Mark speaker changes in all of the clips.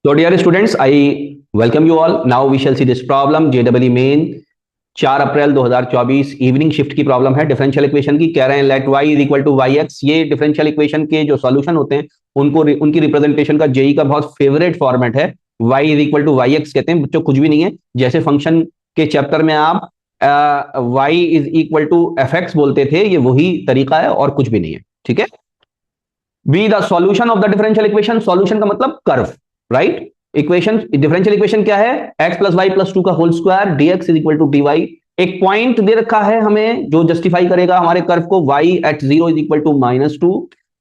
Speaker 1: So dear students, I welcome you all. Now we shall see this problem JEE main 4 अप्रैल 2024 evening shift की problem है differential equation की। कह रहे हैं let y is equal to y x. ये differential equation के जो सॉल्यूशन होते हैं उनकी रिप्रेजेंटेशन का जेई का बहुत फेवरेट फॉर्मेट है। y is equal to y x कहते हैं बच्चों, कुछ भी नहीं है। जैसे फंक्शन के चैप्टर में आप y is equal to f x बोलते थे, ये वही तरीका है और कुछ भी नहीं है। ठीक है। Be the solution of the differential equation. Solution का मतलब curve, right. Equation, differential equation क्या है? x plus y plus two का whole square dx is equal to dy। एक पॉइंट दे रखा है हमें जो जस्टिफाई करेगा हमारे कर्व को, y at 0 is equal to -2।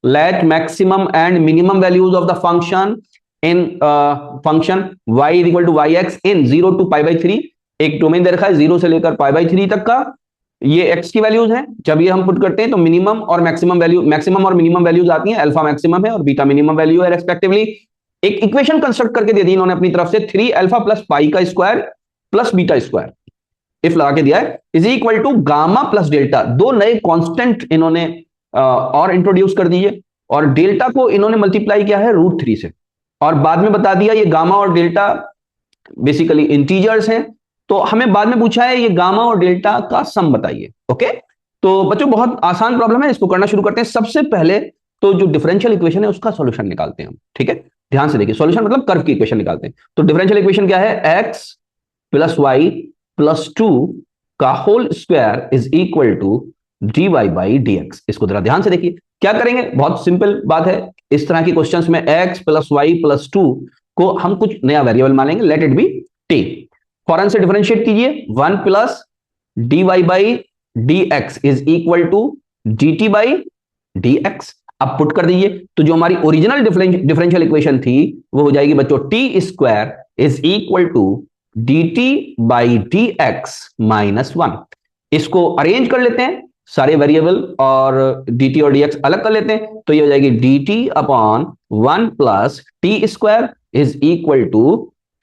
Speaker 1: Let maximum and minimum values of the function in function y is equal to y x in 0 to π/3। एक डोमेन दे रखा है 0 से लेकर π/3 तक का। ये x की वैल्यूज हैं। जब ये हम पुट करते हैं तो मिनिमम और मैक्सिमम वैल्यूज आती हैं। अल्फा मैक्सिमम है और बीटा मिनिमम वैल्यू है रेस्पेक्टिवली। एक इक्वेशन कंस्ट्रक्ट करके दे दी इन्होंने अपनी तरफ से, 3 अल्फा प्लस पाई का square plus beta square if लगा के दिया है is equal to gamma plus delta. दो नए कांस्टेंट इन्होंने और इंट्रोड्यूस कर दिए और डेल्टा को इन्होंने मल्टीप्लाई किया है √3 से और बाद में बता दिया ये गामा और डेल्टा बेसिकली इंटीजर्स हैं। तो हमें बाद में पूछा है ये गामा और डेल्टा का सम बताइए। ओके, तो बच्चों बहुत आसान प्रॉब्लम है, इसको करना शुरू करते हैं। सबसे पहले तो जो डिफरेंशियल इक्वेशन है उसका सॉल्यूशन निकालते हैं हम। ठीक है, ध्यान से देखिए। सॉल्यूशन मतलब कर्व की इक्वेशन निकालते हैं। तो डिफरेंशियल इक्वेशन क्या है? x प्लस वाई प्लस 2 का whole square is equal to dy by dx। इसको जरा ध्यान से देखिए। क्या करेंगे? बहुत सिंपल बात है। इस तरह की क्वेश्चंस में x प्लस वाई प्लस 2 को हम कुछ नया वेरिएबल मानेंगे, लेट इट बी t। फौरन से डिफरेंशिएट कीजिए। 1 plus dy by dx is equal to dt by dx। अब पुट कर दीजिए तो जो हमारी ओरिजिनल डिफरेंशियल इक्वेशन थी वो हो जाएगी बच्चों t square is equal to dt by dx minus 1। इसको अरेंज कर लेते हैं, सारे वेरिएबल और dt और dx अलग कर लेते हैं तो ये हो जाएगी dt upon 1 plus t square is equal to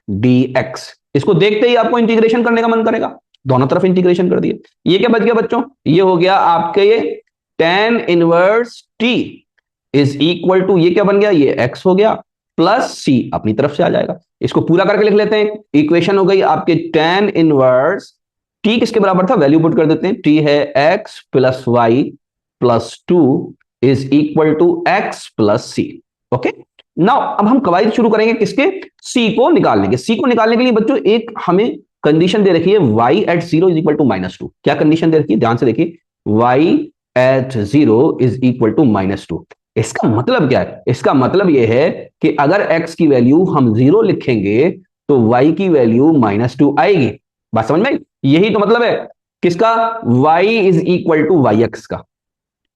Speaker 1: dx। इसको देखते ही आपको इंटीग्रेशन करने का मन करेगा, दोनों तरफ इंटीग्रेशन कर दिए। ये क्या बच गया बच्चों? ये हो गया आपके tan inverse t is equal to, ये क्या बन गया? ये x हो गया प्लस c अपनी तरफ से आ जाएगा। इसको पूरा करके लिख लेते हैं। इक्वेशन हो गई आपके tan इनवर्स t किसके बराबर था? वैल्यू पुट कर देते हैं। t है x plus y plus 2 is equal to x plus c। Okay, now अब हम कवायद शुरू करेंगे किसके? c को निकालने के। c को निकालने के लिए बच्चों एक हमें कंडीशन दे रखी है, y at 0 is equal to -2। क्या कंडीशन दे रखी है? ध्यान से देखिए, y at 0 is equal to -2। इसका मतलब क्या है? इसका मतलब यह है कि अगर x की वैल्यू हम 0 लिखेंगे तो y की वैल्यू -2 आएगी। बात समझ में आई? यही तो मतलब है किसका? y is equal to y x का,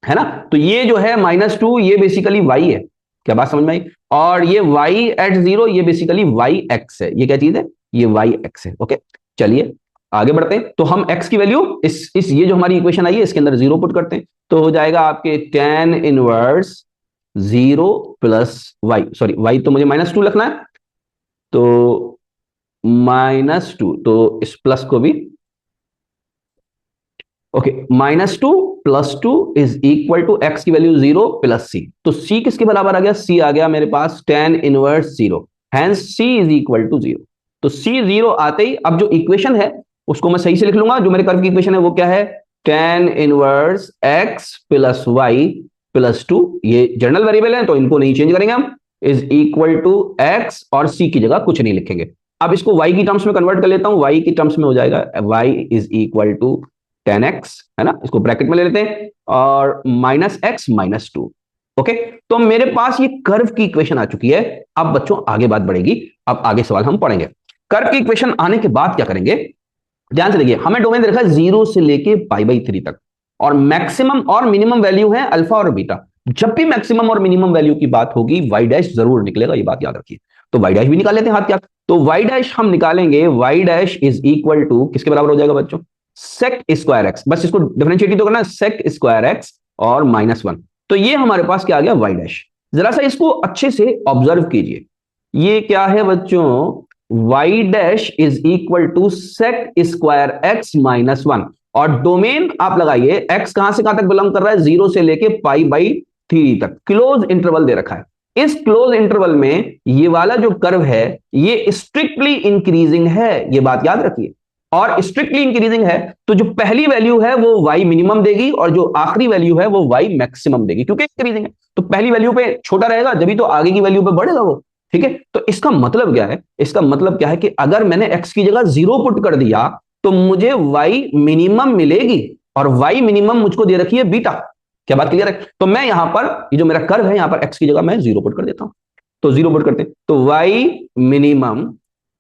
Speaker 1: है ना। तो ये जो है -2 ये बेसिकली y है। क्या बात समझ में आई? और ये y एट 0 ये बेसिकली वाई एक्स है। ये क्या चीज है? ये वाई एक्स है। ओके, चलिए आगे बढ़ते हैं। तो हम x की वैल्यू इस ये जो हमारी इक्वेशन आई है इसके अंदर 0 पुट करते हैं तो हो जाएगा आपके tan inverse 0 plus y, sorry y तो मुझे -2 लिखना है तो -2, तो इस प्लस को भी okay, -2 plus 2 is equal to x की वैल्यू 0 प्लस c। तो c किसके बराबर आ गया? c आ गया मेरे पास tan inverse 0, hence c is equal to 0। तो c 0 आते ही अब जो इक्वेशन है उसको मैं सही से लिख लूंगा। जो मेरे कर्व की इक्वेशन है वो क्या है? tan inverse x plus y plus 2, ये जनरल वेरिएबल है तो इनको नहीं चेंज करेंगे हम, इज इक्वल टू x और c की जगह कुछ नहीं लिखेंगे। अब इसको y की टर्म्स में कन्वर्ट कर लेता हूं। y की टर्म्स में हो जाएगा y is equal to tan x, है ना। इसको ब्रैकेट में ले लेते हैं और -x -2। ओके, तो मेरे पास ये कर्व की इक्वेशन आ चुकी है। अब बच्चों आगे बात बढ़ेगी, अब आगे सवाल हम पढ़ेंगे। कर्व की इक्वेशन आने के बाद क्या करेंगे? ध्यान से देखिए, हमें डोमेन दे रखा है 0 से लेके π/3 तक और मैक्सिमम और मिनिमम वैल्यू है अल्फा और बीटा। जब भी मैक्सिमम और मिनिमम वैल्यू की बात होगी y डैश जरूर निकलेगा, ये बात याद रखिए। तो y डैश भी निकाल लेते हैं हाथ क्या। तो y डैश हम निकालेंगे, y dash is equal to किसके बराबर हो जाएगा बच्चों? sec square x। बस इसको डिफरेंशिएट तो करना है, sec स्क्वायर x और -1। तो ये हमारे पास क्या आ गया? y dash. जरा सा इसको अच्छे से ऑब्जर्व कीजिए, ये क्या है बच्चों? y dash is equal to sec square x -1 और डोमेन आप लगाइए x कहां से कहां तक बिलोंग कर रहा है? 0 से लेके π/3 तक, क्लोज इंटरवल दे रखा है। इस क्लोज इंटरवल में ये वाला जो कर्व है ये स्ट्रिक्टली इंक्रीजिंग है, ये बात याद रखिए। और स्ट्रिक्टली इंक्रीजिंग है तो जो पहली वैल्यू है वो y मिनिमम देगी और जो आखिरी वैल्यू है वो y मैक्सिमम देगी, क्योंकि इंक्रीजिंग है तो पहली वैल्यू पे छोटा रहेगा जब तो आगे की वैल्यू पे बढ़ेगा वो। ठीक है, तो इसका मतलब क्या है, इसका मतलब क्या है कि अगर मैंने x की जगह 0 पुट कर दिया तो मुझे y मिनिमम मिलेगी, और y मिनिमम मुझको दे रखी है बीटा। क्या बात क्लियर है? तो मैं यहां पर ये जो मेरा कर्व है यहां पर x की जगह मैं 0 पुट कर देता हूं, तो 0 पुट करते हैं तो y minimum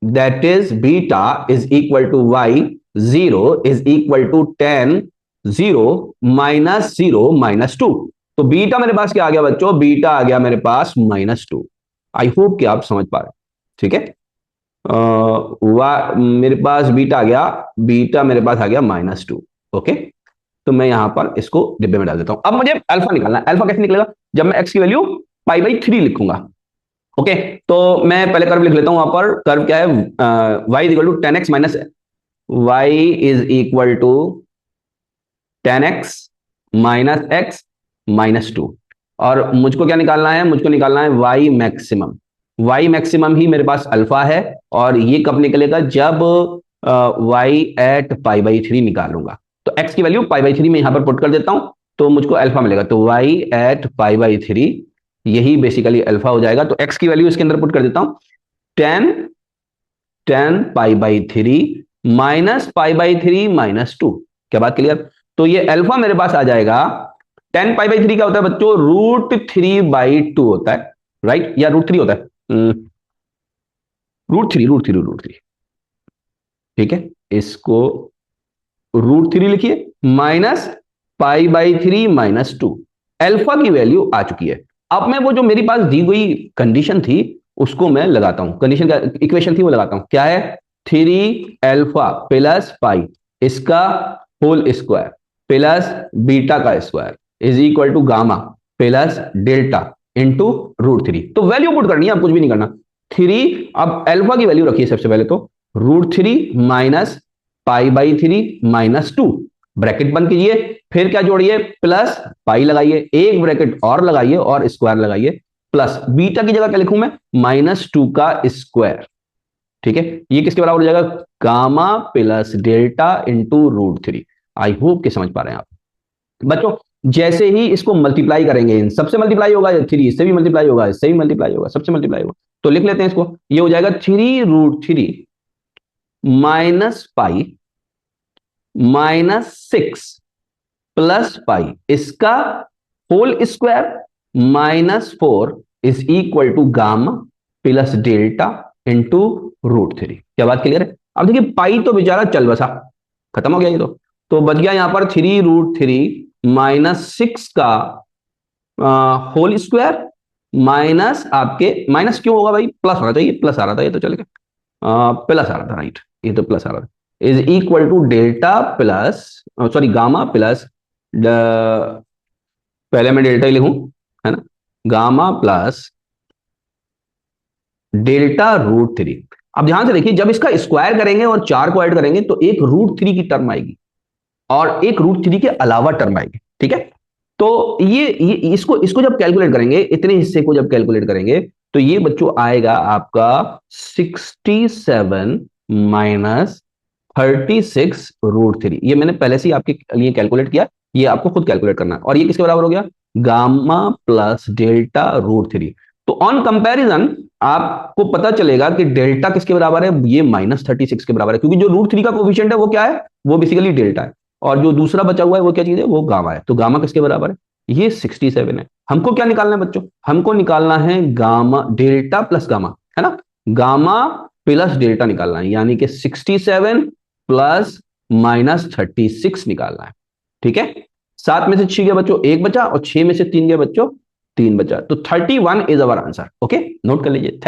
Speaker 1: that is beta is equal to y 0 is equal to tan 0 minus 0 minus 2। तो बीटा मेरे पास क्या आ गया बच्चों, बीटा आ गया मेरे पास -2। आई होप कि आप समझ पा रहे हैं। ठीक है, मेरे पास बीटा आ गया, बीटा मेरे पास आ गया -2। ओके, तो मैं यहां पर इसको डिब्बे में डाल देता हूं। अब मुझे अल्फा निकालना है। अल्फा कैसे निकलेगा, जब मैं x की वैल्यू π/3 लिखूंगा। ओके, तो मैं पहले कर्व लिख लेता हूं। वहां पर कर्व क्या है, y is equal to 10x minus y is equal to 10x minus x minus 2। और मुझको क्या निकालना है, मुझको निकालना है y मैक्सिमम। y मैक्सिमम ही मेरे पास अल्फा है, और ये कब निकलेगा, जब y एट π/3 निकालूंगा। तो x की वैल्यू π/3 में यहां पर पुट कर देता हूं तो मुझको अल्फा मिलेगा। तो y एट π/3 यही बेसिकली अल्फा हो जाएगा। तो x की वैल्यू इसके अंदर पुट कर देता हूं, 10 π/3 माइनस π/3 माइनस 2। क्या बात क्लियर? तो ये अल्फा मेरे पास आ जाएगा 10 π/3 क्या होता है बच्चों, √3/2 होता है, राइट, या √3 होता है, √3। ठीक है, इसको √3 लिखिए माइनस π/3 माइनस 2। अल्फा की वैल्यू आ चुकी है। अब मैं वो जो मेरी पास दी गई कंडीशन थी उसको मैं लगाता हूं, कंडीशन का इक्वेशन थी वो लगाता हूं। क्या है, 3 अल्फा प्लस पाई इसका होल स्क्वायर प्लस बीटा का square is equal to gamma plus delta into √3। तो वैल्यू पुट करनी है, अब कुछ भी नहीं करना। 3, अब अल्फा की वैल्यू रखिए सबसे पहले, तो √3 माइनस π/3 माइनस 2, ब्रैकेट बंद कीजिए, फिर क्या जोड़िए, प्लस पाई लगाइए, एक ब्रैकेट और लगाइए और स्क्वायर लगाइए, प्लस बीटा की जगह क्या लिखूं मैं, -2 का स्क्वायर। ठीक है, ये किसके बराबर हो जाएगा, gamma plus delta into √3। I hope कि समझ पा रहे हैं आप बच्चों। जैसे ही इसको मल्टीप्लाई करेंगे, इन सबसे मल्टीप्लाई होगा, 3 इससे भी मल्टीप्लाई होगा, इससे भी मल्टीप्लाई होगा, सबसे मल्टीप्लाई होगा, तो लिख लेते हैं इसको। ये हो जाएगा 3√3 माइनस पाई -6 प्लस पाई इसका whole square -4 is equal to gamma plus delta into √3। क्या बात क्लियर है? अब देखिए पाई तो बेचारा चल बसा, खत्म हो गया ये तो बच गया यहां पर 3√3 -6 का होल स्क्वायर माइनस आपके, माइनस क्यों होगा भाई, प्लस होना चाहिए, प्लस आ रहा था ये तो चलेगा, प्लस आ रहा था, राइट, ये तो प्लस आ रहा था, is equal to delta plus, sorry gamma plus, पहले मैं डेल्टा ही लिखूं, है ना, गामा प्लस डेल्टा √3। अब ध्यान से देखिए, जब इसका स्क्वायर करेंगे और 4 को ऐड करेंगे तो एक √3 की टर्म आएगी और एक √3 के अलावा टर्म आएगी। ठीक है, तो ये इसको जब कैलकुलेट करेंगे, इतने हिस्से को जब कैलकुलेट करेंगे तो ये बच्चों आएगा आपका 67 माइनस 36 √3। ये मैंने पहले से ही आपके लिए कैलकुलेट किया, ये आपको खुद कैलकुलेट करना है। और ये किसके बराबर हो गया, गामा प्लस डेल्टा √3। तो ऑन कंपैरिजन आपको पता चलेगा कि डेल्टा किसके बराबर है, ये -36 के बराबर है, क्योंकि जो √3 का कोफिशिएंट है वो क्या है, वो बेसिकली डेल्टा है, और जो दूसरा बचा हुआ है वो क्या चीज है, वो गामा है। तो गामा किसके बराबर है, ये 67 है। हमको क्या निकालना है बच्चों, हमको निकालना है गामा, डेल्टा प्लस गामा, है ना, गामा प्लस डेल्टा निकालना है, यानी कि 67 प्लस -36 निकालना है। ठीक है, 7 में से 6 गया बच्चों, 1 बचा, और 6 में से 3 गया बच्चों, 3 बचा, तो 31 is our answer. Okay, note कर लीजिए।